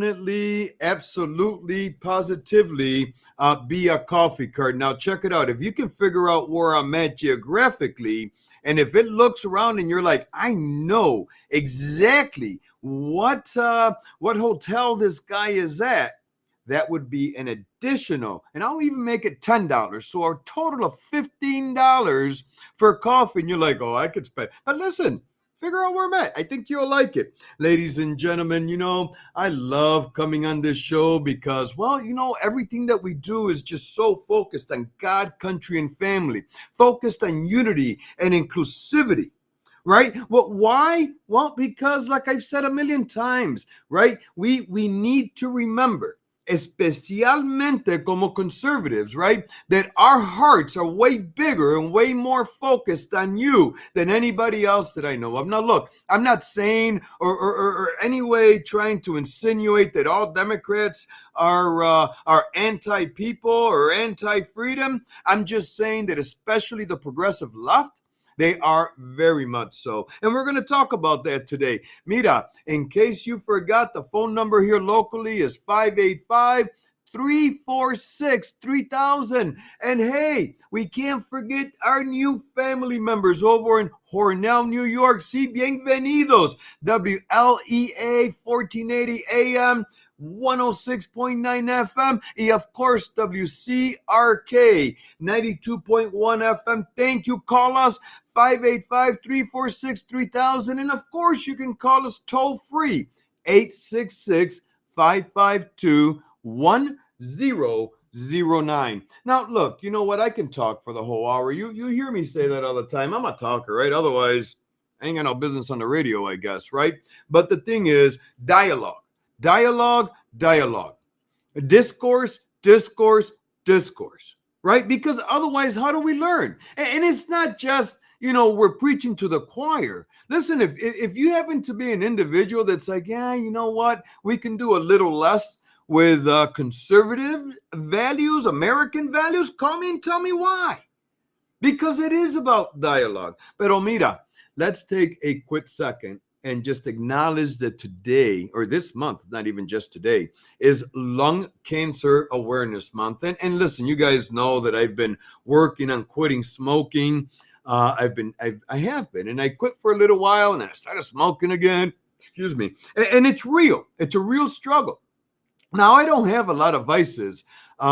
definitely, absolutely, positively be a coffee cart. Now, check it out. If you can figure out where I'm at geographically, and if it looks around and you're like, I know exactly what hotel this guy is at, that would be an additional, and I'll even make it $10. So a total of $15 for coffee. And you're like, oh, I could spend. But listen, figure out where I'm at. I think you'll like it. Ladies and gentlemen, I love coming on this show because, well, everything that we do is just so focused on God, country, and family, focused on unity and inclusivity. Right? Well, why? Well, because like I've said a million times, right? We need to remember, especialmente como conservatives, right? That our hearts are way bigger and way more focused on you than anybody else that I know of. Now, look, I'm not saying or any way trying to insinuate that all Democrats are anti-people or anti-freedom. I'm just saying that especially the progressive left, they are very much so. And we're going to talk about that today. Mira, in case you forgot, the phone number here locally is 585-346-3000. And hey, we can't forget our new family members over in Hornell, New York. Sí, bienvenidos. WLEA 1480 AM. 106.9 FM, and of course, WCRK 92.1 FM. Thank you. Call us 585-346-3000. And of course, you can call us toll free 866-552-1009. Now, look, you know what? I can talk for the whole hour. You hear me say that all the time. I'm a talker, right? Otherwise, I ain't got no business on the radio, I guess, right? But the thing is, dialogue. Dialogue, discourse, right? Because otherwise, how do we learn? And it's not just, we're preaching to the choir. Listen, if you happen to be an individual that's like, yeah, you know what? We can do a little less with conservative values, American values. Call me and tell me why. Because it is about dialogue. Pero mira, let's take a quick second and just acknowledge that today, or this month, not even just today, is Lung Cancer Awareness Month. And listen, you guys know that I've been working on quitting smoking. I have been, and I quit for a little while, and then I started smoking again. Excuse me. And it's real. It's a real struggle. Now, I don't have a lot of vices.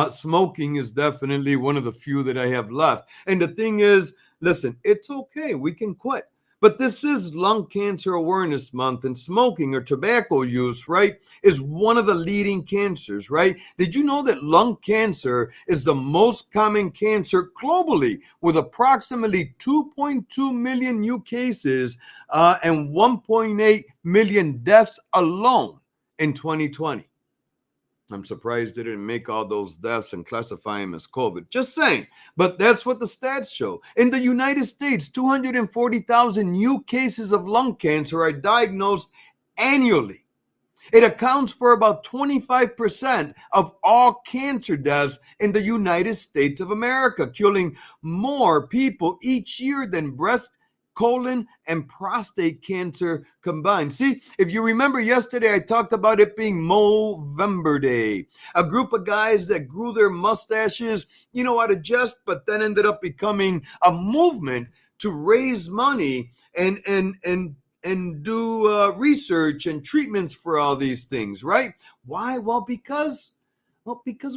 Smoking is definitely one of the few that I have left. And the thing is, listen, it's okay. We can quit. But this is Lung Cancer Awareness Month, and smoking or tobacco use, right, is one of the leading cancers, right? Did you know that lung cancer is the most common cancer globally, with approximately 2.2 million new cases and 1.8 million deaths alone in 2020? I'm surprised they didn't make all those deaths and classify them as COVID. Just saying. But that's what the stats show. In the United States, 240,000 new cases of lung cancer are diagnosed annually. It accounts for about 25% of all cancer deaths in the United States of America, killing more people each year than breast, colon, and prostate cancer combined. See, if you remember yesterday, I talked about it being Movember Day. A group of guys that grew their mustaches, out of jest, but then ended up becoming a movement to raise money and do research and treatments for all these things, right? Why? Well, because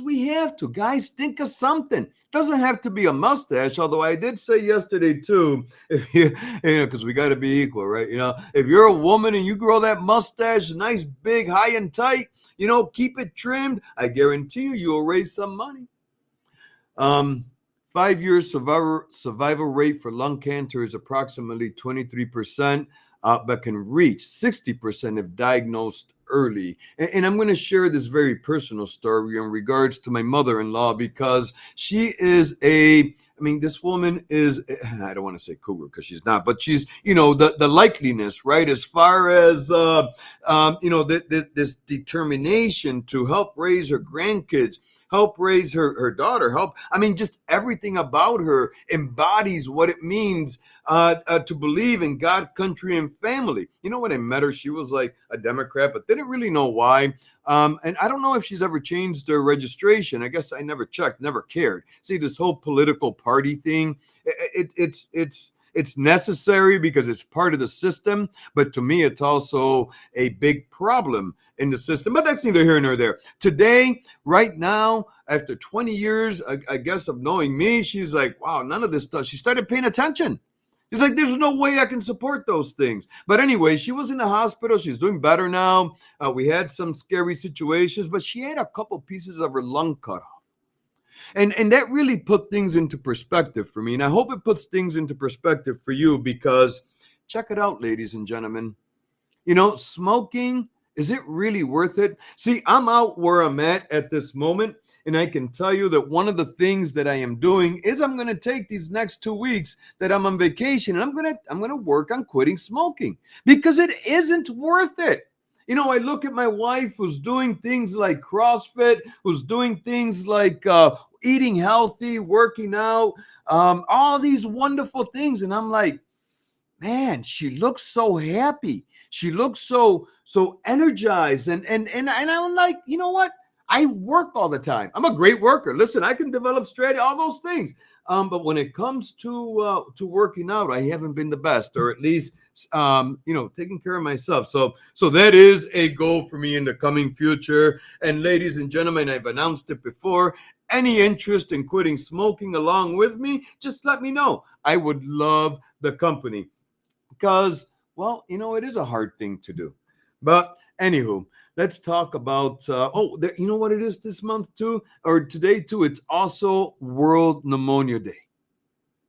we have to. Guys, think of something. Doesn't have to be a mustache, although I did say yesterday too, because we got to be equal, right? If you're a woman and you grow that mustache nice, big, high and tight, keep it trimmed, I guarantee you'll raise some money. 5-year survival rate for lung cancer is approximately 23%, but can reach 60% if diagnosed early. And I'm going to share this very personal story in regards to my mother-in-law, because she is a I mean, this woman is, I don't want to say cougar because she's not, but she's, the likeliness, right? As far as, this determination to help raise her grandkids, help raise her daughter, I mean, just everything about her embodies what it means to believe in God, country, and family. When I met her, she was like a Democrat, but didn't really know why. And I don't know if she's ever changed her registration. I guess I never checked, never cared. See, this whole political party thing, it's necessary because it's part of the system. But to me, it's also a big problem in the system. But that's neither here nor there. Today, right now, after 20 years, I guess, of knowing me, she's like, wow, none of this stuff. She started paying attention. She's like, there's no way I can support those things. But anyway, she was in the hospital. She's doing better now. We had some scary situations, but she had a couple pieces of her lung cut off. And that really put things into perspective for me. And I hope it puts things into perspective for you, because check it out, ladies and gentlemen. Smoking, is it really worth it? See, I'm out where I'm at this moment. And I can tell you that one of the things that I am doing is I'm going to take these next 2 weeks that I'm on vacation, and I'm going to work on quitting smoking, because it isn't worth it. I look at my wife, who's doing things like CrossFit, who's doing things like eating healthy, working out, all these wonderful things. And I'm like, man, she looks so happy. She looks so energized. And I'm like, you know what? I work all the time. I'm a great worker. Listen, I can develop strategy, all those things. But when it comes to working out, I haven't been the best, or at least taking care of myself. So that is a goal for me in the coming future. And ladies and gentlemen, I've announced it before. Any interest in quitting smoking along with me, just let me know. I would love the company, because, well, it is a hard thing to do. But anywho, let's talk about, you know what it is this month too, or today too? It's also World Pneumonia Day.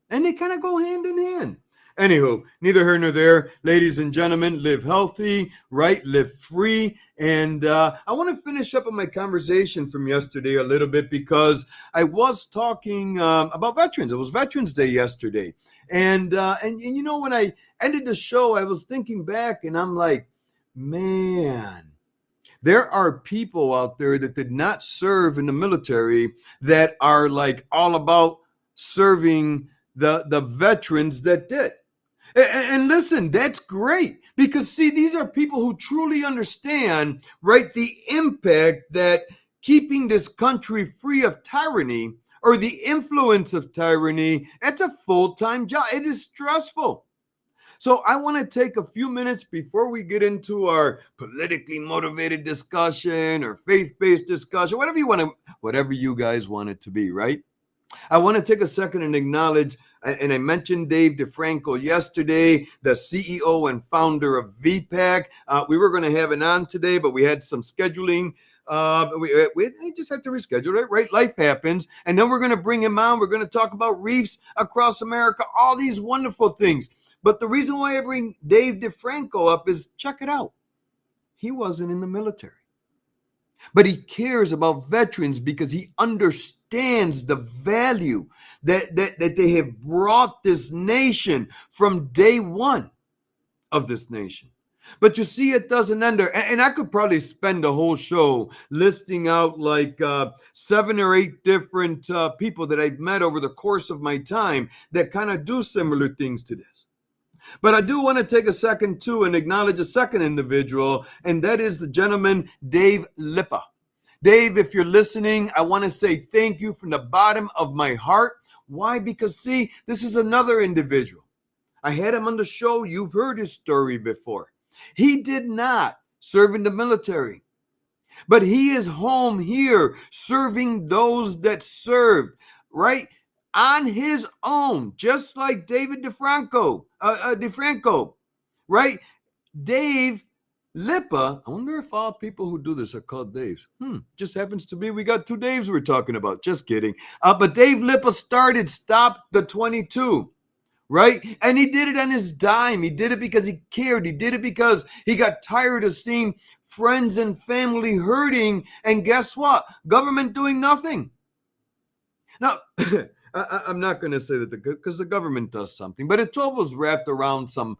And they kind of go hand in hand. Anywho, neither here nor there. Ladies and gentlemen, live healthy, right? Live free. And I want to finish up on my conversation from yesterday a little bit, because I was talking about veterans. It was Veterans Day yesterday. And when I ended the show, I was thinking back, and I'm like, man, there are people out there that did not serve in the military that are like all about serving the veterans that did. And listen, that's great, because see, these are people who truly understand, right, the impact that keeping this country free of tyranny, or the influence of tyranny, it's a full-time job. It is stressful. So I want to take a few minutes before we get into our politically motivated discussion or faith-based discussion, whatever you guys want it to be, right? I want to take a second and acknowledge, and I mentioned Dave DeFranco yesterday, the CEO and founder of VPAC. We were going to have it on today, but we had some scheduling. We just had to reschedule it, right? Life happens. And then we're going to bring him on. We're going to talk about reefs across America, all these wonderful things. But the reason why I bring Dave DeFranco up is, check it out. He wasn't in the military, but he cares about veterans because he understands the value that they have brought this nation from day one of this nation. But you see, it doesn't end there. And I could probably spend a whole show listing out like 7 or 8 different people that I've met over the course of my time that kind of do similar things to this. But I do want to take a second too and acknowledge a second individual, and that is the gentleman, Dave Lippa. Dave, if you're listening, I want to say thank you from the bottom of my heart. Why? Because see, this is another individual. I had him on the show. You've heard his story before. He did not serve in the military, but he is home here serving those that served, right? On his own, just like David DeFranco, right? Dave Lippa, I wonder if all people who do this are called Daves. Just happens to be we got 2 Daves we're talking about. Just kidding. But Dave Lippa started Stop the 22, right? And he did it on his dime. He did it because he cared. He did it because he got tired of seeing friends and family hurting. And guess what? Government doing nothing. Now, I'm not going to say that because the government does something, but it's always wrapped around some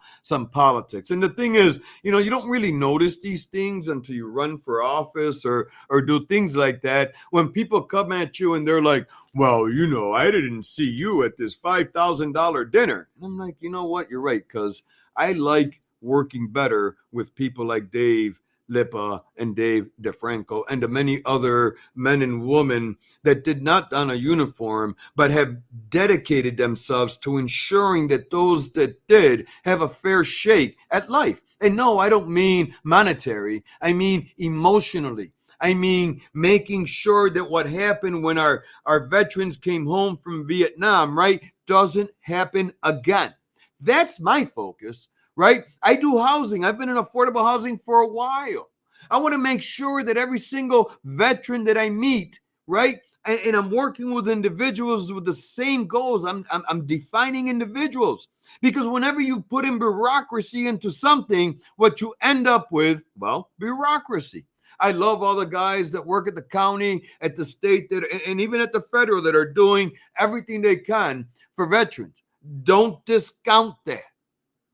politics. And the thing is, you don't really notice these things until you run for office or do things like that. When people come at you and they're like, "Well, I didn't see you at this $5,000 dinner," and I'm like, you know what? You're right, because I like working better with people like Dave Lipa and Dave DeFranco and the many other men and women that did not don a uniform but have dedicated themselves to ensuring that those that did have a fair shake at life. And no, I don't mean monetary, I mean emotionally. I mean, making sure that what happened when our veterans came home from Vietnam, right, doesn't happen again. That's my focus, right? I do housing. I've been in affordable housing for a while. I want to make sure that every single veteran that I meet, right, and I'm working with individuals with the same goals. I'm defining individuals, because whenever you put in bureaucracy into something, what you end up with, well, bureaucracy. I love all the guys that work at the county, at the state, and even at the federal, that are doing everything they can for veterans. Don't discount that.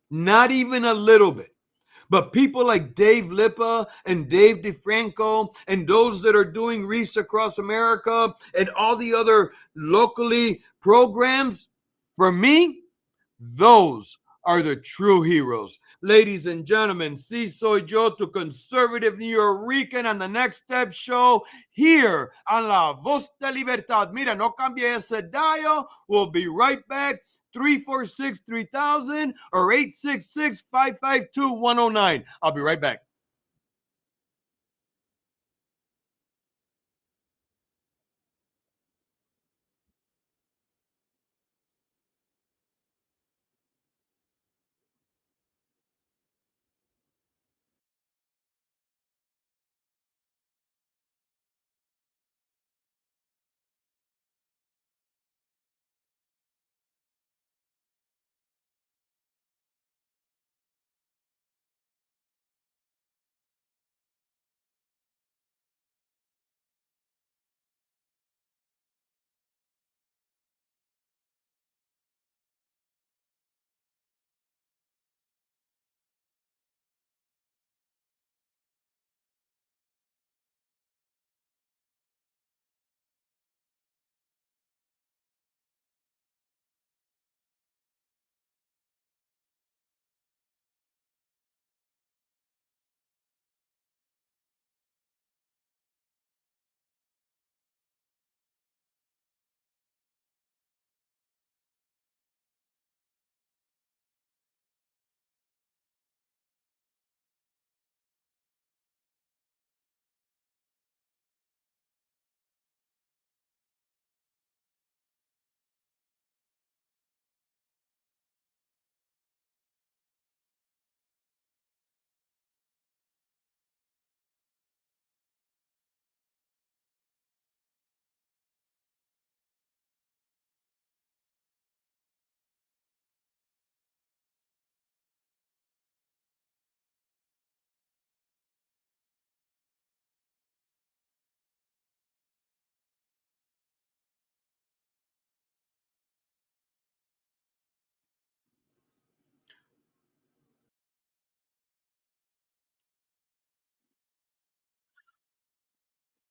Not even a little bit. But people like Dave Lipa and Dave DeFranco and those that are doing Reefs Across America and all the other locally programs, for me, those are the true heroes. Ladies and gentlemen, si soy yo, tu conservative New Yorker on the Next Step Show here on La Voz de Libertad. Mira, no cambie ese dial. We'll be right back. 346-3000 or 866-552-109. I'll be right back.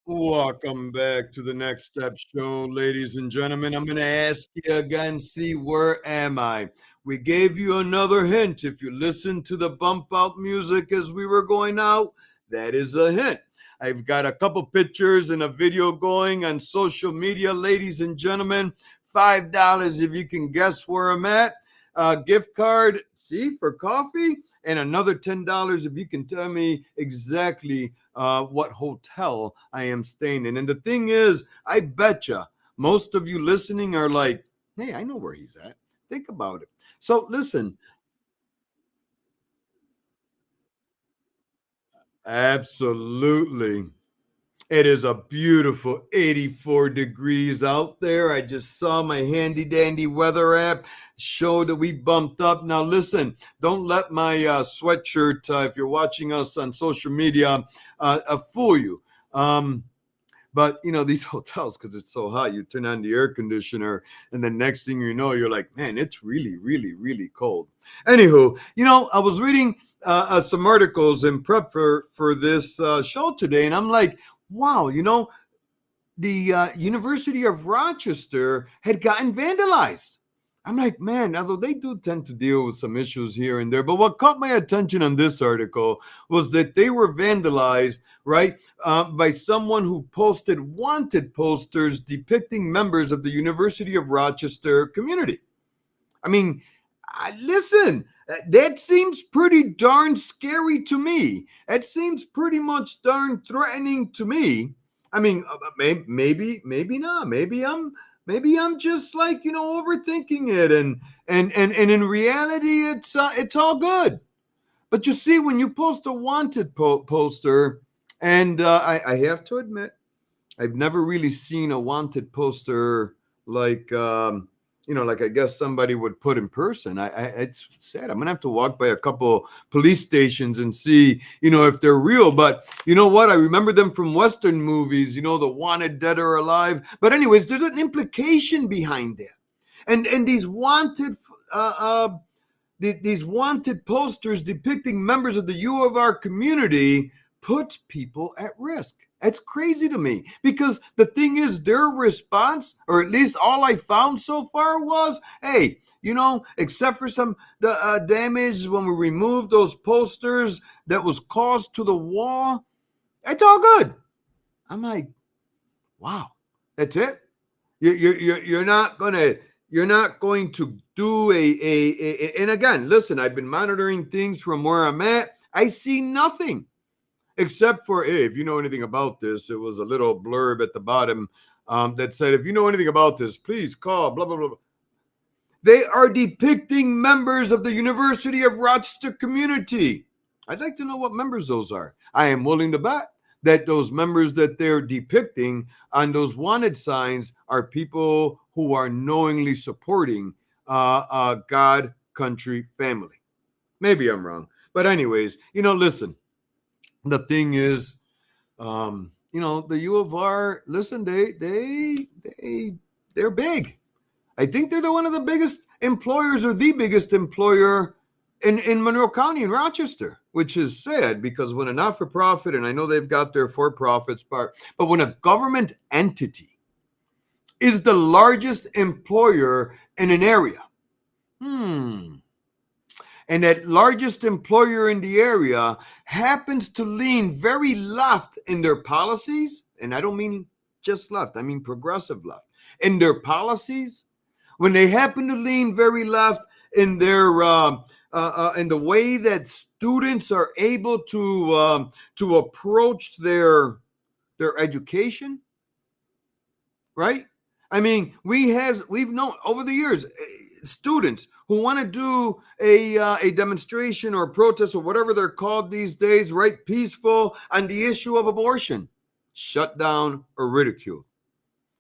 Welcome back to the Next Step Show, ladies and gentlemen. I'm going to ask you again, see, where am I? We gave you another hint. If you listen to the bump out music as we were going out, that is a hint. I've got a couple pictures and a video going on social media, ladies and gentlemen. $5 if you can guess where I'm at. Gift card, see, for coffee, and another $10 if you can tell me exactly what hotel I am staying in. And the thing is, I betcha most of you listening are like, hey, I know where he's at. Think about it. So listen, absolutely. It is a beautiful 84 degrees out there. I just saw my handy dandy weather app show that we bumped up. Now, listen, don't let my sweatshirt, if you're watching us on social media, fool you. But these hotels, because it's so hot, you turn on the air conditioner, and then next thing you know, you're like, man, it's really, really, really cold. Anywho, I was reading some articles in prep for this show today, and I'm like, wow, the University of Rochester had gotten vandalized. I'm like, man, although they do tend to deal with some issues here and there, but what caught my attention on this article was that they were vandalized, right, by someone who posted wanted posters depicting members of the University of Rochester community. I mean, listen, that seems pretty darn scary to me. That seems pretty much darn threatening to me. I mean, maybe not. Maybe I'm just like overthinking it, and in reality, it's all good. But you see, when you post a wanted poster, and I have to admit, I've never really seen a wanted poster like like I guess somebody would put in person. It's sad. I'm gonna have to walk by a couple police stations and see if they're real. But you know what? I remember them from Western movies. The wanted, dead or alive. But anyways, there's an implication behind that, and these wanted. These wanted posters depicting members of the U of R community puts people at risk. That's crazy to me, because the thing is, their response, or at least all I found so far, was, hey, except for some damage when we removed those posters that was caused to the wall, it's all good. I'm like, wow, that's it? You're not going to do and again, listen, I've been monitoring things from where I'm at. I see nothing. Except for, hey, if you know anything about this, it was a little blurb at the bottom that said, if you know anything about this, please call, blah, blah, blah. They are depicting members of the University of Rochester community. I'd like to know what members those are. I am willing to bet that those members that they're depicting on those wanted signs are people who are knowingly supporting God, country, family. Maybe I'm wrong. But anyways, listen. The thing is, the U of R, listen, they're big. I think they're one of the biggest employers, or the biggest employer in Monroe County in Rochester, which is sad, because when a not-for-profit, and I know they've got their for-profits part, but when a government entity is the largest employer in an area, and that largest employer in the area happens to lean very left in their policies, and I don't mean just left, I mean progressive left, in their policies, when they happen to lean very left in their in the way that students are able to approach their education, right? I mean, we've known over the years students who want to do a demonstration or protest or whatever they're called these days, right? Peaceful, on the issue of abortion, shut down or ridiculed,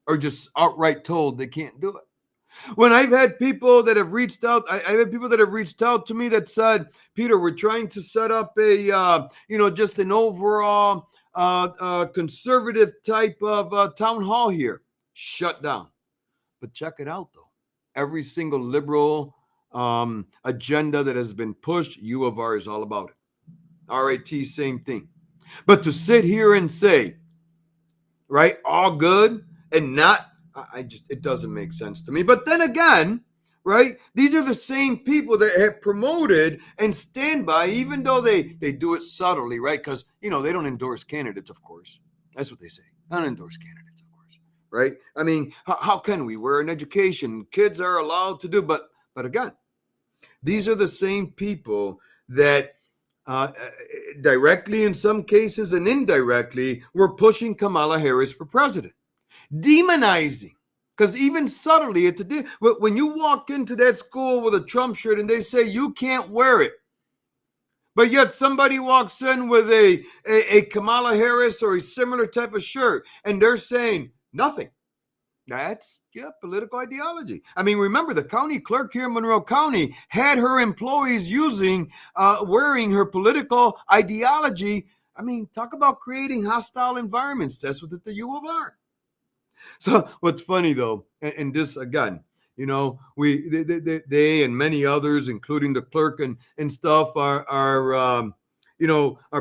or just outright told they can't do it. When I've had people that have reached out, I've had people that have reached out to me that said, Peter, we're trying to set up a, just an overall conservative type of town hall here. Shut down. But check it out, though. Every single liberal agenda that has been pushed, U of R is all about it. RIT, same thing. But to sit here and say, right, all good and not, it doesn't make sense to me. But then again, right, these are the same people that have promoted and stand by, even though they do it subtly, right? Because, they don't endorse candidates, of course. That's what they say. They don't endorse candidates, of course, right? I mean, how can we? We're in education. Kids are allowed to do, but again, these are the same people that directly in some cases and indirectly were pushing Kamala Harris for president. Demonizing, because even subtly, when you walk into that school with a Trump shirt and they say you can't wear it, but yet somebody walks in with a Kamala Harris or a similar type of shirt and they're saying nothing. That's political ideology. I mean, remember, the county clerk here in Monroe County had her employees wearing her political ideology I mean, talk about creating hostile environments. That's what the U of R. So what's funny though, and this again, they and many others, including the clerk and stuff, are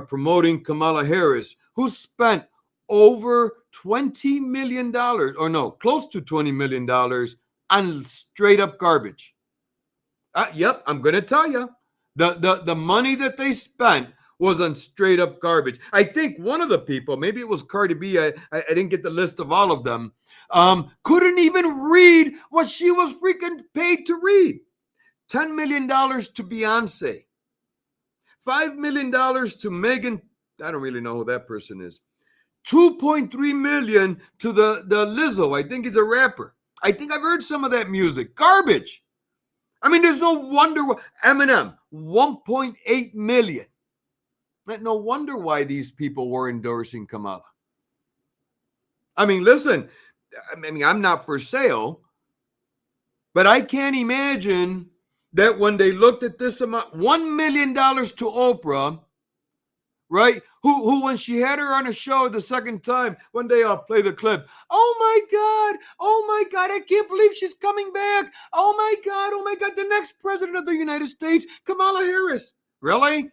promoting Kamala Harris, who spent over $20 million, or no, close to $20 million on straight up garbage. Yep, I'm gonna tell you, the money that they spent was on straight up garbage. I think one of the people, maybe it was Cardi B. I didn't get the list of all of them. Couldn't even read what she was freaking paid to read. $10 million to Beyonce, $5 million to Megan. I don't really know who that person is. 2.3 million to the Lizzo. I think he's a rapper. I think I've heard some of that music. Garbage. I mean, there's no wonder Eminem, 1.8 million. No wonder why these people were endorsing Kamala. I mean, listen, I mean, I'm not for sale, but I can't imagine that when they looked at this amount, $1 million to Oprah, right? Who when she had her on a show the second time, one day I'll play the clip. Oh my God, I can't believe she's coming back. Oh my God, the next president of the United States, Kamala Harris. Really?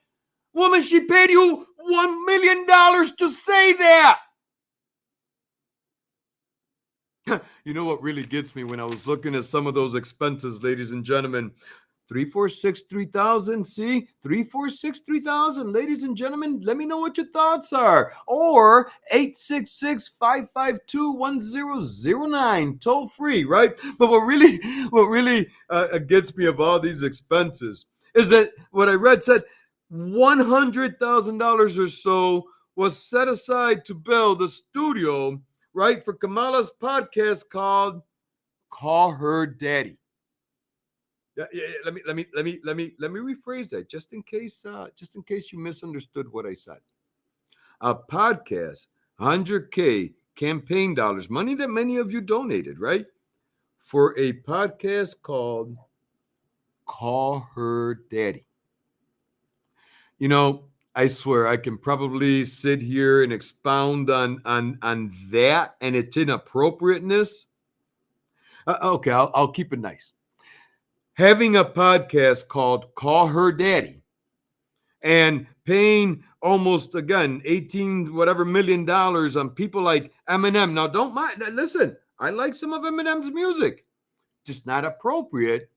Woman, she paid you $1 million to say that. You know what really gets me when I was looking at some of those expenses, ladies and gentlemen? 346-3000. See, 346-3000. Ladies and gentlemen, let me know what your thoughts are. Or 866-552-1009. Toll free, right? But what really gets me of all these expenses is that what I read said $100,000 or so was set aside to build a studio, right, for Kamala's podcast called Call Her Daddy. Yeah. Let me rephrase that just in case you misunderstood what I said. A podcast, 100K campaign dollars, money that many of you donated, right? For a podcast called Call Her Daddy. I swear I can probably sit here and expound on that and its inappropriateness. Okay, I'll keep it nice. Having a podcast called Call Her Daddy and paying almost, again, 18 whatever $1 million on people like Eminem. Now, don't mind. Listen, I like some of Eminem's music, just not appropriate,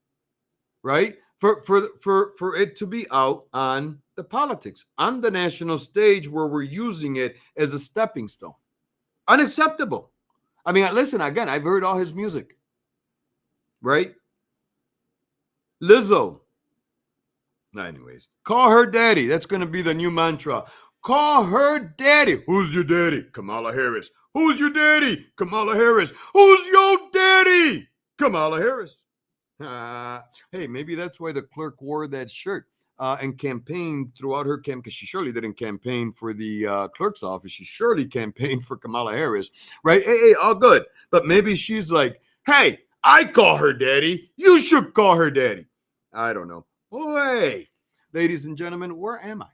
right? For it to be out on the politics, on the national stage where we're using it as a stepping stone. Unacceptable. I mean, listen, again, I've heard all his music, right? Lizzo. Anyways, call her daddy. That's going to be the new mantra. Call her daddy. Who's your daddy? Kamala Harris. Who's your daddy? Kamala Harris. Who's your daddy? Kamala Harris. Hey, maybe that's why the clerk wore that shirt and campaigned throughout her campaign, because she surely didn't campaign for the clerk's office. She surely campaigned for Kamala Harris, right? Hey, all good. But maybe she's like, hey, I call her daddy. You should call her daddy. I don't know. Oh, hey, ladies and gentlemen, where am I?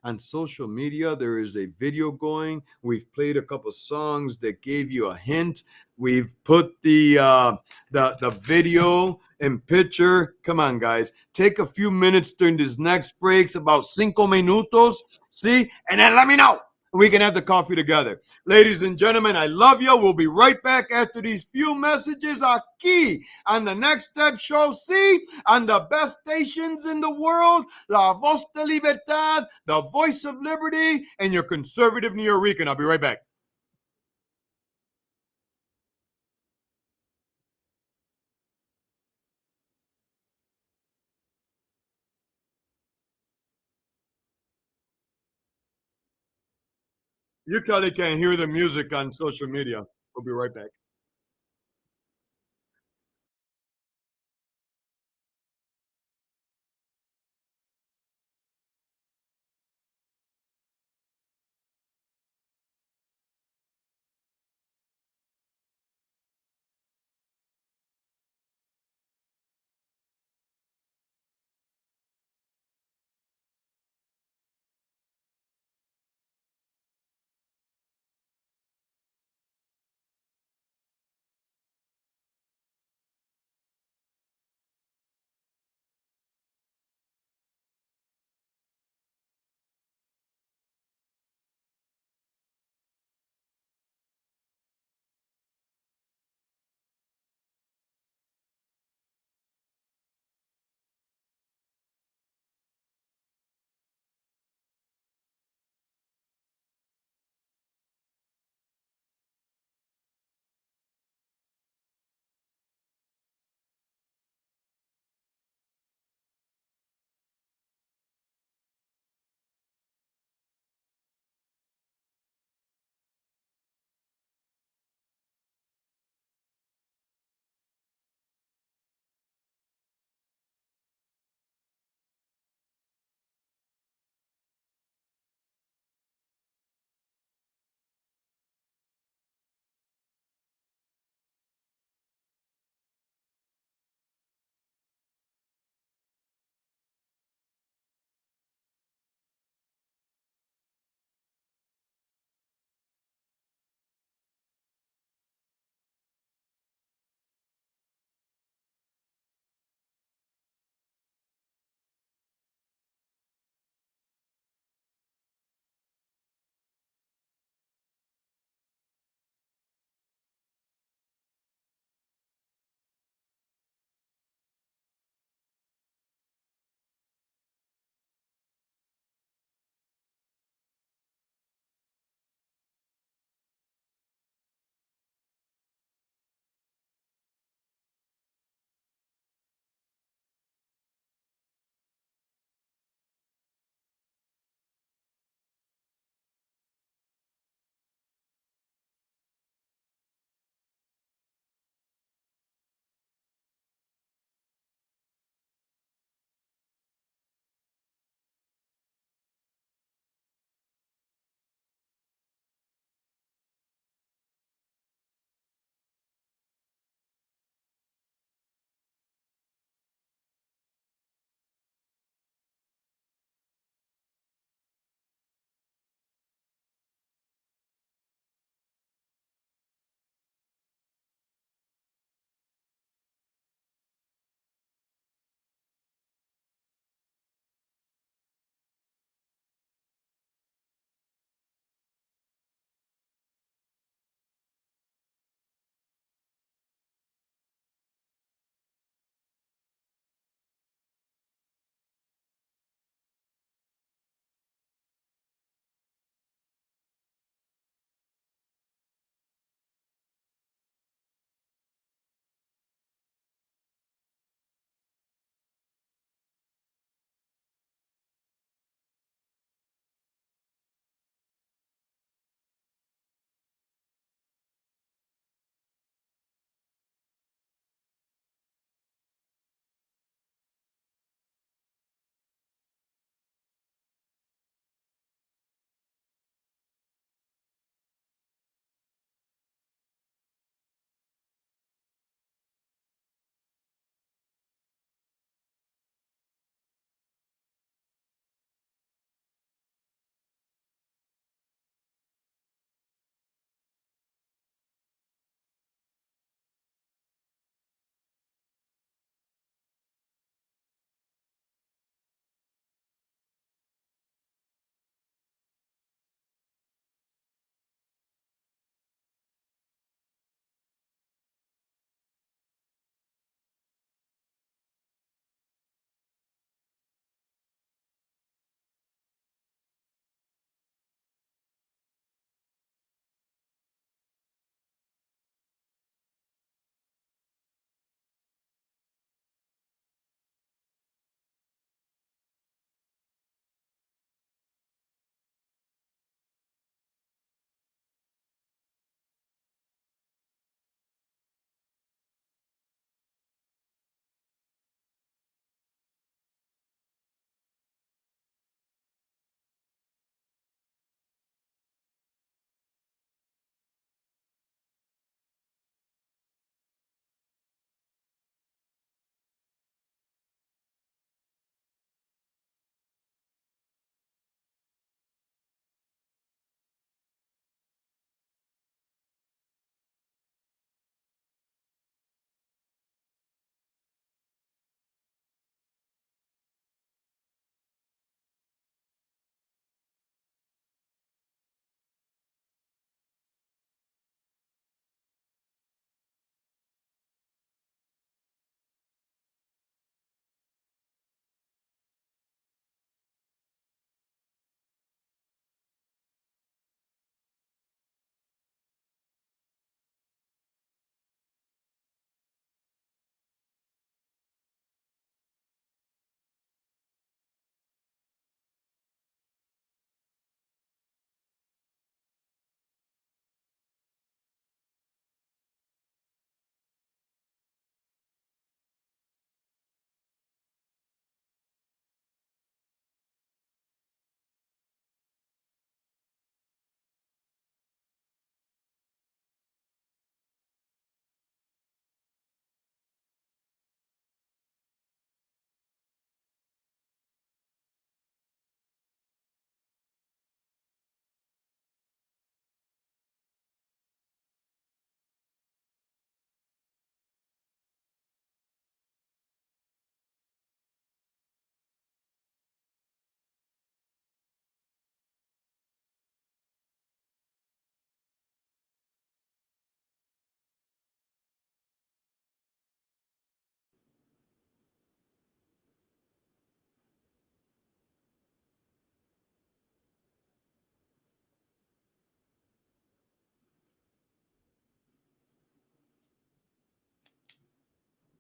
On social media, there is a video going. We've played a couple songs that gave you a hint. We've put the video and picture. Come on, guys. Take a few minutes during this next breaks, about 5 minutos. See? And then let me know. We can have the coffee together. Ladies and gentlemen, I love you. We'll be right back after these few messages aquí on the Next Step Show. See? On the best stations in the world, La Voz de Libertad, the voice of liberty, and your conservative New Rican. I'll be right back. You probably can't hear the music on social media. We'll be right back.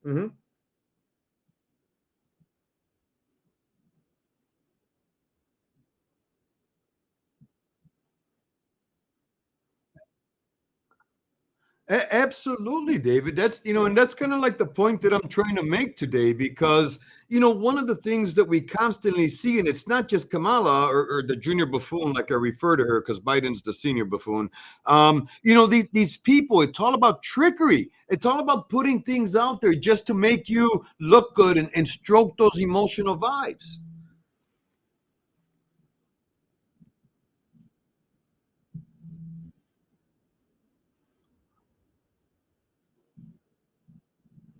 Mhm. Absolutely, David. That's, and that's kind of like the point that I'm trying to make today, because, one of the things that we constantly see, and it's not just Kamala or the junior buffoon, like I refer to her, because Biden's the senior buffoon. These people, it's all about trickery. It's all about putting things out there just to make you look good and stroke those emotional vibes.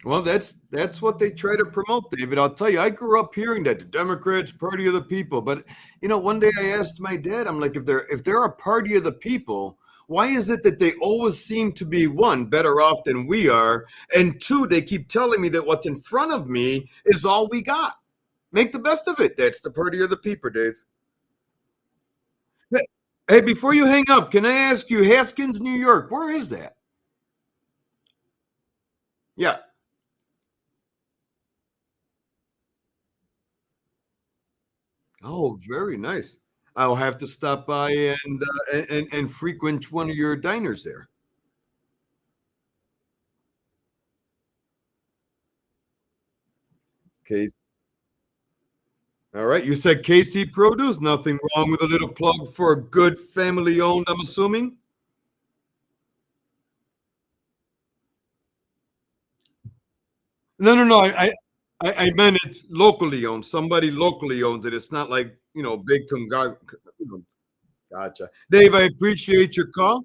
Well, that's what they try to promote, David. I'll tell you, I grew up hearing that the Democrats, party of the people. But one day I asked my dad, I'm like, if they're a party of the people, why is it that they always seem to be, one, better off than we are, and two, they keep telling me that what's in front of me is all we got. Make the best of it. That's the party of the people, Dave. Hey, before you hang up, can I ask you, Haskins, New York, where is that? Yeah. Oh, very nice. I'll have to stop by and frequent one of your diners there. Case. All right. You said KC Produce. Nothing wrong with a little plug for a good family owned, I'm assuming. No, no, no. I meant it's locally owned. Somebody locally owns it. It's not like, big Gotcha. Dave, I appreciate your call.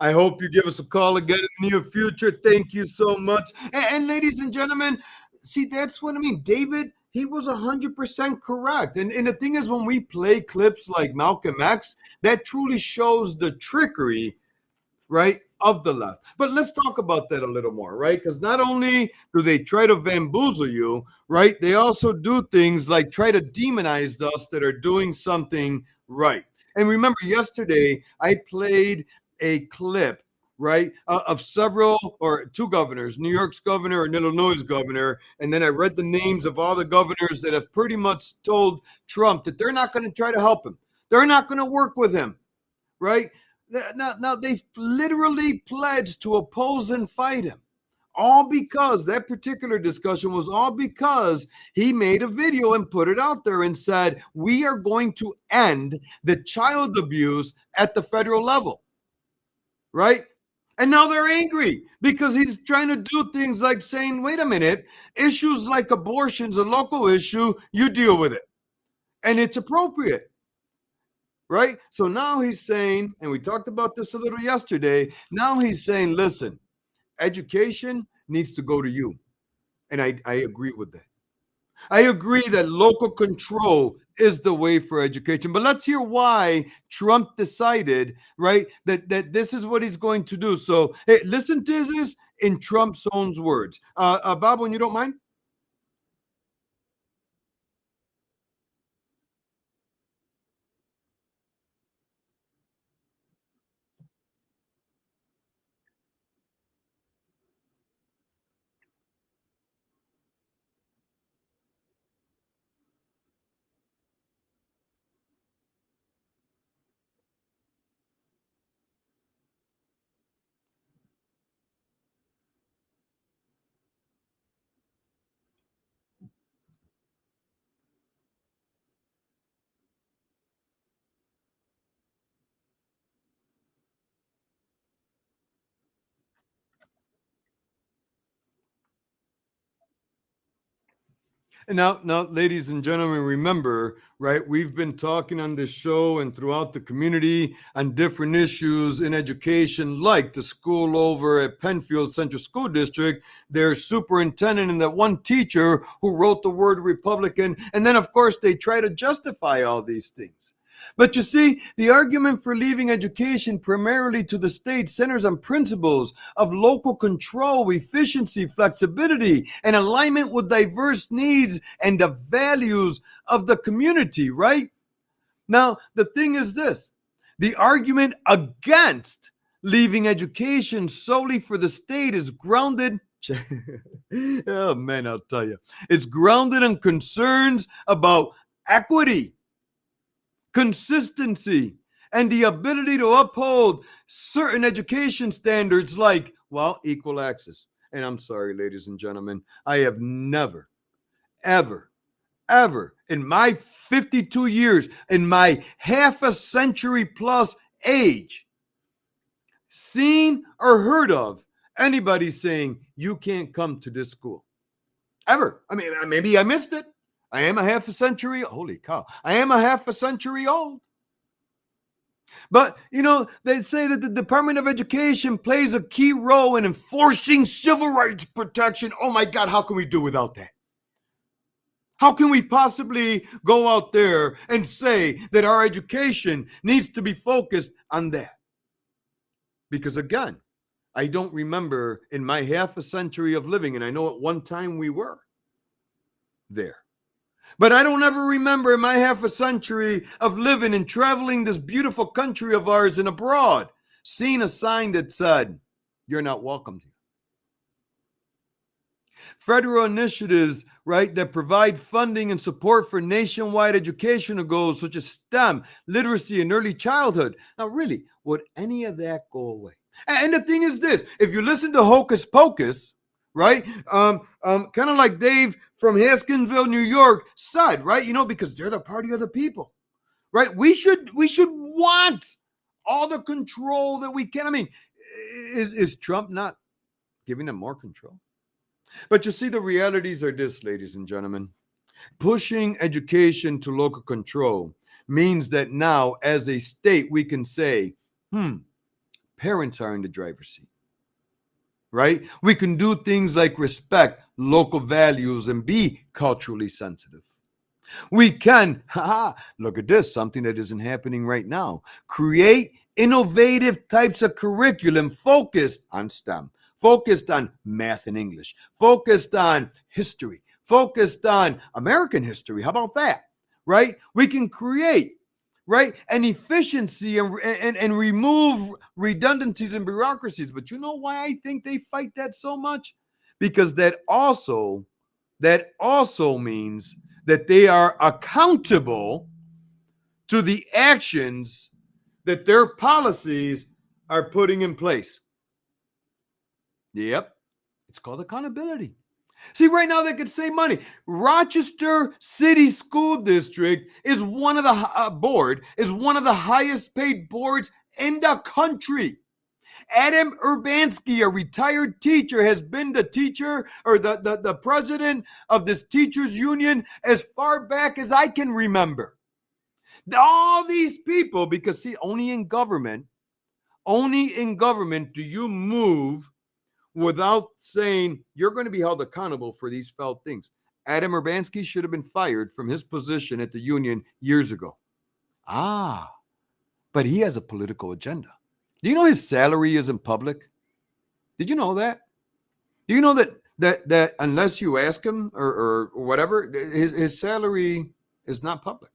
I hope you give us a call again in the near future. Thank you so much. And ladies and gentlemen, see, that's what I mean. David, he was 100% correct. And the thing is, when we play clips like Malcolm X, that truly shows the trickery, right, of the left. But let's talk about that a little more, right? Because not only do they try to bamboozle you, right, they also do things like try to demonize us that are doing something right. And remember, yesterday I played a clip, right, of several or two governors, New York's governor and Illinois' governor. And then I read the names of all the governors that have pretty much told Trump that they're not going to try to help him. They're not going to work with him, right? Now they've literally pledged to oppose and fight him. All because that particular discussion was all because he made a video and put it out there and said, we are going to end the child abuse at the federal level, right? And now they're angry because he's trying to do things like saying, wait a minute, issues like abortion's a local issue, you deal with it. And it's appropriate, right? So now he's saying, and we talked about this a little yesterday, now he's saying, listen, education needs to go to you. And I agree with that. I agree that local control is the way for education. But let's hear why Trump decided, right, that this is what he's going to do. So, hey, listen to this in Trump's own words. Bob, when you don't mind. And now, ladies and gentlemen, remember, right? We've been talking on this show and throughout the community on different issues in education, like the school over at Penfield Central School District, their superintendent, and that one teacher who wrote the word Republican. And then, of course, they try to justify all these things. But you see, the argument for leaving education primarily to the state centers on principles of local control, efficiency, flexibility, and alignment with diverse needs and the values of the community, right? Now, the thing is this, the argument against leaving education solely for the state is grounded Oh, man, I'll tell you. It's grounded in concerns about equity, consistency, and the ability to uphold certain education standards like, well, equal access. And I'm sorry, ladies and gentlemen, I have never, ever, ever in my 52 years, in my half a century plus age, seen or heard of anybody saying, you can't come to this school. Ever. I mean, maybe I missed it. I am a half a century. Holy cow. I am a half a century old. But, they say that the Department of Education plays a key role in enforcing civil rights protection. Oh my God, how can we do without that? How can we possibly go out there and say that our education needs to be focused on that? Because again, I don't remember in my half a century of living, and I know at one time we were there. But I don't ever remember in my half a century of living and traveling this beautiful country of ours and abroad, seeing a sign that said, you're not welcome here. Federal initiatives, right, that provide funding and support for nationwide educational goals such as STEM, literacy, and early childhood. Now, really, would any of that go away? And the thing is this, if you listen to Hocus Pocus, right, kind of like Dave from Haskinsville, New York said, right, because they're the party of the people, right? We should want all the control that we can. I mean, is Trump not giving them more control? But you see, the realities are this, ladies and gentlemen. Pushing education to local control means that now, as a state, we can say, parents are in the driver's seat, right? We can do things like respect local values and be culturally sensitive. We can, look at this, something that isn't happening right now, create innovative types of curriculum focused on STEM, focused on math and English, focused on history, focused on American history. How about that, right? We can create, right, an efficiency and remove redundancies and bureaucracies. But you know why I think they fight that so much? Because that also means that they are accountable to the actions that their policies are putting in place. Yep, it's called accountability. See, right now they could save money. Rochester City School District is one of the highest paid boards in the country. Adam Urbanski, a retired teacher, has been the teacher or the president of this teachers union as far back as I can remember. All these people, because see, only in government do you move without saying you're going to be held accountable for these felt things. Adam Urbanski should have been fired from his position at the union years ago. But he has a political agenda. Do you know his salary isn't public? Did you know that? Do you know that unless you ask him or whatever, his salary is not public,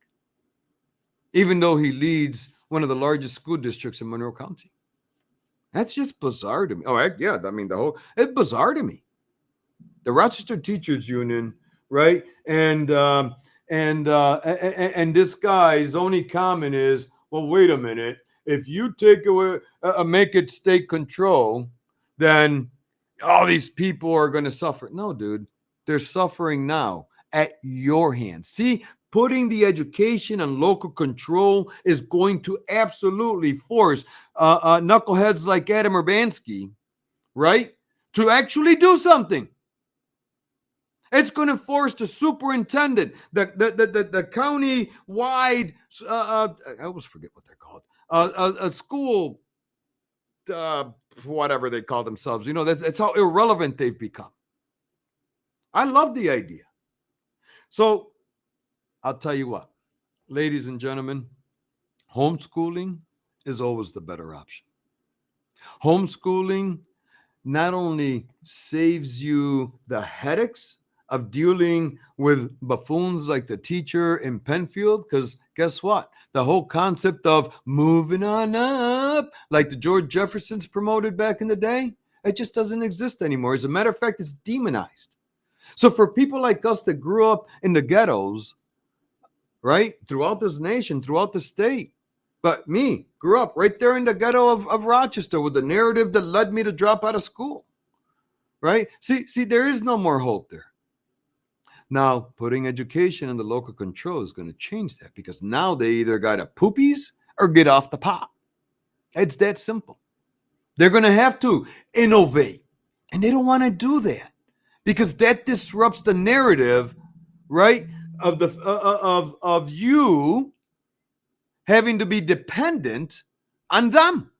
even though he leads one of the largest school districts in Monroe County? That's just bizarre to me. Oh, yeah. I mean, it's bizarre to me. The Rochester Teachers Union, right? And this guy's only comment is, well, wait a minute. If you take away, make it state control, then all these people are going to suffer. No, dude, they're suffering now at your hands. See, putting the education and local control is going to absolutely force knuckleheads like Adam Urbanski, right, to actually do something. It's going to force the superintendent, the county-wide, I always forget what they're called, a school, whatever they call themselves. That's how irrelevant they've become. I love the idea. So I'll tell you what, ladies and gentlemen, homeschooling is always the better option. Homeschooling not only saves you the headaches of dealing with buffoons like the teacher in Penfield, because guess what? The whole concept of moving on up, like the George Jeffersons promoted back in the day, It just doesn't exist anymore. As a matter of fact, it's demonized. So for people like us that grew up in the ghettos, right, throughout this nation, throughout the state, but me grew up right there in the ghetto of Rochester with the narrative that led me to drop out of school, right? See, there is no more hope there. Now, putting education in the local control is going to change that because now they either got to poopies or get off the pot. It's that simple. They're going to have to innovate, and they don't want to do that because that disrupts the narrative, right? Of you having to be dependent on them.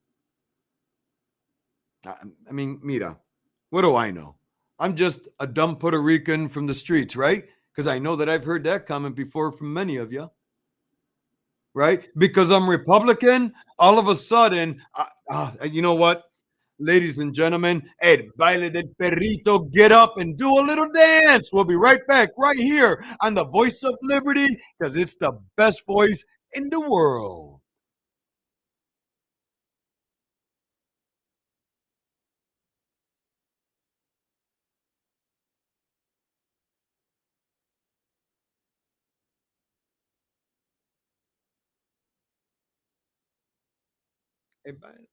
I mean, Mira, what do I know? I'm just a dumb Puerto Rican from the streets, right? Because I know that I've heard that comment before from many of you, right? Because I'm Republican, all of a sudden, you know what? Ladies and gentlemen, El Baile del Perrito, get up and do a little dance. We'll be right back, right here on the Voice of Liberty, because it's the best voice in the world. El Baile.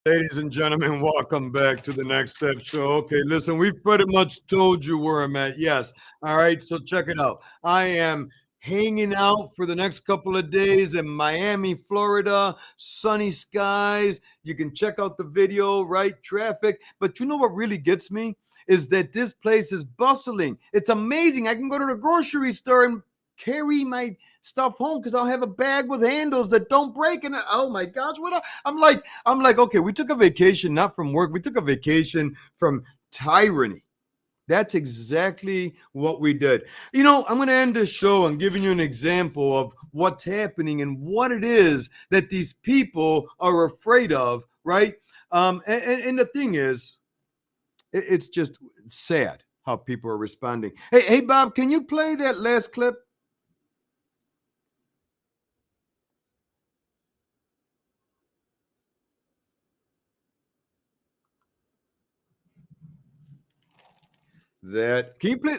Ladies and gentlemen, welcome back to the Next Step Show. Okay, listen, we've pretty much told you where I'm at. Yes. All right, so check it out. I am hanging out for the next couple of days in Miami, Florida, sunny skies. You can check out the video, right? Traffic. But you know what really gets me is that this place is bustling. It's amazing. I can go to the grocery store and carry my stuff home because I'll have a bag with handles that don't break. And oh my gosh, I'm like, okay, we took a vacation, not from work. We took a vacation from tyranny. That's exactly what we did. You know, I'm going to end this show and giving you an example of what's happening and what it is that these people are afraid of, right? And the thing is, it's just sad how people are responding. Hey, Bob, can you play that last clip? That can you play?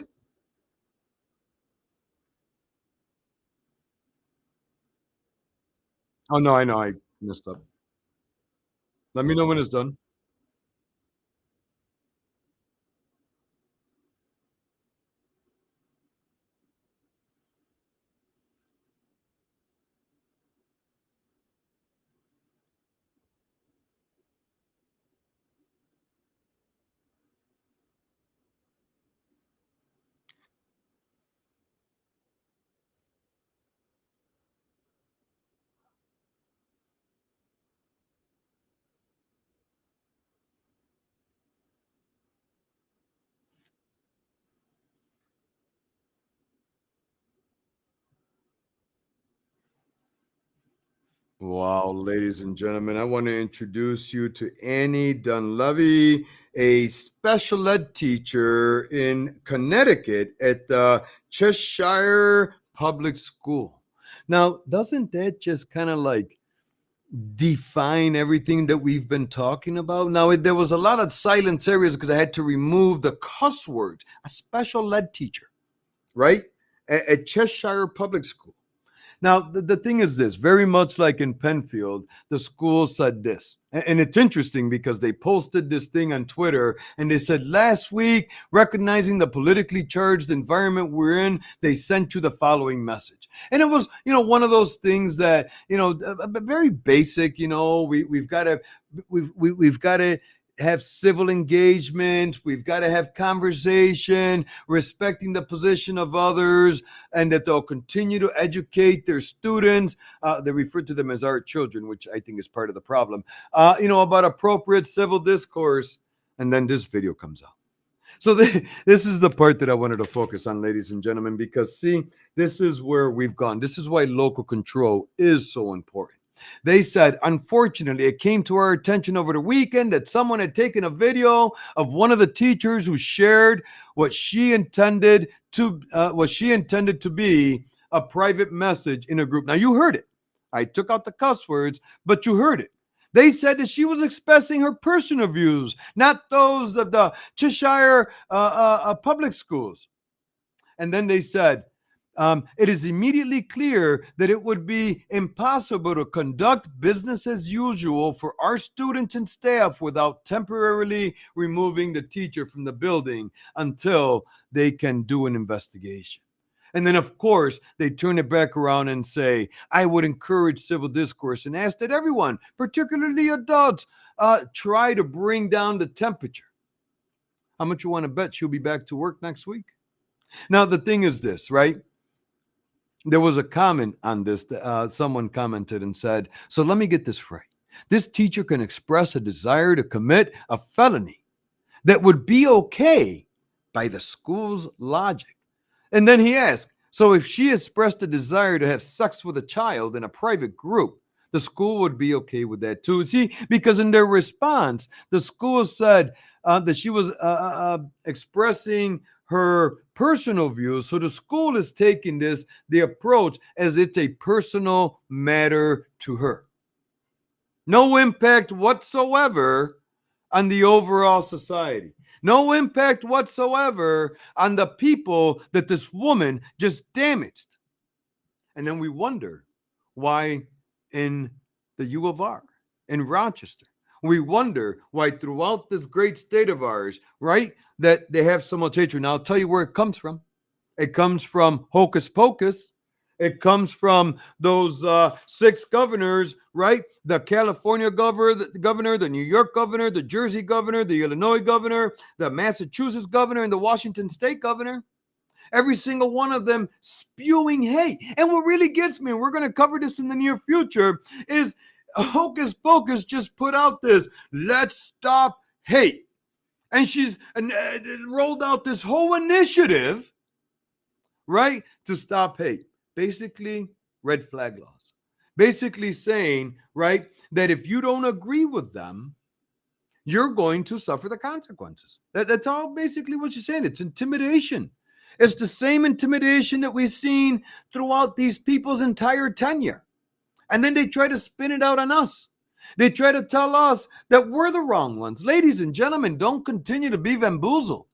Oh no, I know I messed up. Let me know when it's done. Wow, ladies and gentlemen, I want to introduce you to Annie Dunleavy, a special ed teacher in Connecticut at the Cheshire Public School. Now, doesn't that just kind of like define everything that we've been talking about? Now, there was a lot of silence areas because I had to remove the cuss words. A special ed teacher, right? At Cheshire Public School. Now, the thing is this, very much like in Penfield, the school said this. And it's interesting because they posted this thing on Twitter and they said, last week, recognizing the politically charged environment we're in, they sent you the following message. And it was, one of those things that, very basic, we've got to, we've got to have civil engagement. We've got to have conversation, respecting the position of others, and that they'll continue to educate their students. They refer to them as our children, which I think is part of the problem, about appropriate civil discourse. And then this video comes out. So this is the part that I wanted to focus on, ladies and gentlemen, because see, this is where we've gone. This is why local control is so important. They said, unfortunately, it came to our attention over the weekend that someone had taken a video of one of the teachers who shared what she intended to be a private message in a group. Now, you heard it. I took out the cuss words, but you heard it. They said that she was expressing her personal views, not those of the Cheshire public schools. And then they said, it is immediately clear that it would be impossible to conduct business as usual for our students and staff without temporarily removing the teacher from the building until they can do an investigation. And then, of course, they turn it back around and say, I would encourage civil discourse and ask that everyone, particularly adults, try to bring down the temperature. How much you want to bet she'll be back to work next week? Now, the thing is this, right? There was a comment on this. Someone commented and said, so let me get this right. This teacher can express a desire to commit a felony that would be okay by the school's logic. And then he asked, so if she expressed a desire to have sex with a child in a private group, the school would be okay with that too. See, because in their response, the school said that she was expressing her personal views. So the school is taking the approach as it's a personal matter to her. No impact whatsoever on the overall society. No impact whatsoever on the people that this woman just damaged. And then we wonder why in the U of R, in Rochester, we wonder why throughout this great state of ours, right, that they have so much hatred. Now, I'll tell you where it comes from. It comes from hocus pocus. It comes from those 6 governors, right? The California governor, the New York governor, the Jersey governor, the Illinois governor, the Massachusetts governor, and the Washington state governor. Every single one of them spewing hate. And what really gets me, and we're going to cover this in the near future, is Hocus Pocus just put out this, let's stop hate. And she's rolled out this whole initiative, right, to stop hate. Basically, red flag laws. Basically saying, right, that if you don't agree with them, you're going to suffer the consequences. That's all basically what you're saying. It's intimidation. It's the same intimidation that we've seen throughout these people's entire tenure. And then they try to spin it out on us. They try to tell us that we're the wrong ones. Ladies and gentlemen, don't continue to be bamboozled.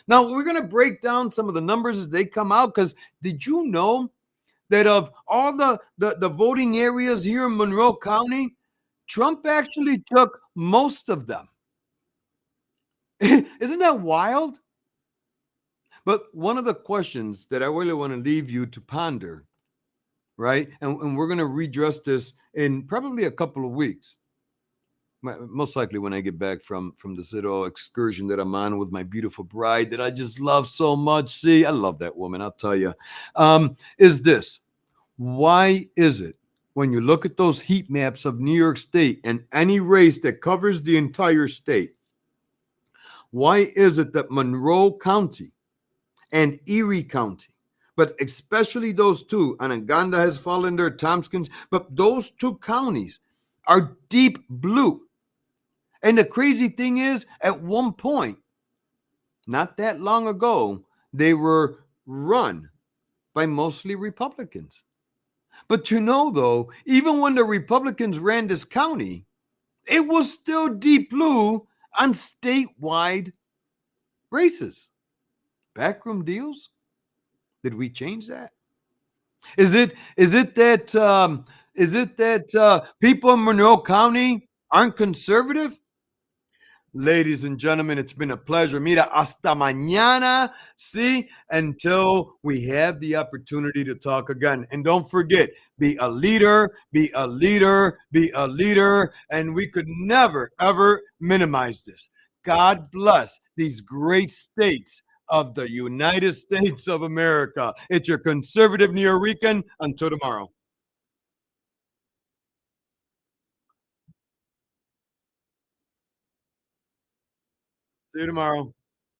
Now, we're going to break down some of the numbers as they come out, because did you know that of all the voting areas here in Monroe County, Trump actually took most of them? Isn't that wild? But one of the questions that I really want to leave you to ponder, right? And we're going to redress this in probably a couple of weeks. Most likely when I get back from this little excursion that I'm on with my beautiful bride that I just love so much. See, I love that woman, I'll tell you. Is this, why is it when you look at those heat maps of New York State and any race that covers the entire state, why is it that Monroe County and Erie County but especially those two, Anaganda has fallen there, Tompkins, but those two counties are deep blue. And the crazy thing is, at one point, not that long ago, they were run by mostly Republicans. But though, even when the Republicans ran this county, it was still deep blue on statewide races. Backroom deals? Did we change that? Is it that people in Monroe County aren't conservative? Ladies and gentlemen, it's been a pleasure. Mira, hasta mañana. See, until we have the opportunity to talk again. And don't forget, be a leader, be a leader, be a leader. And we could never, ever minimize this. God bless these great states of the United States of America. It's your conservative New Rican. Until tomorrow. See you tomorrow.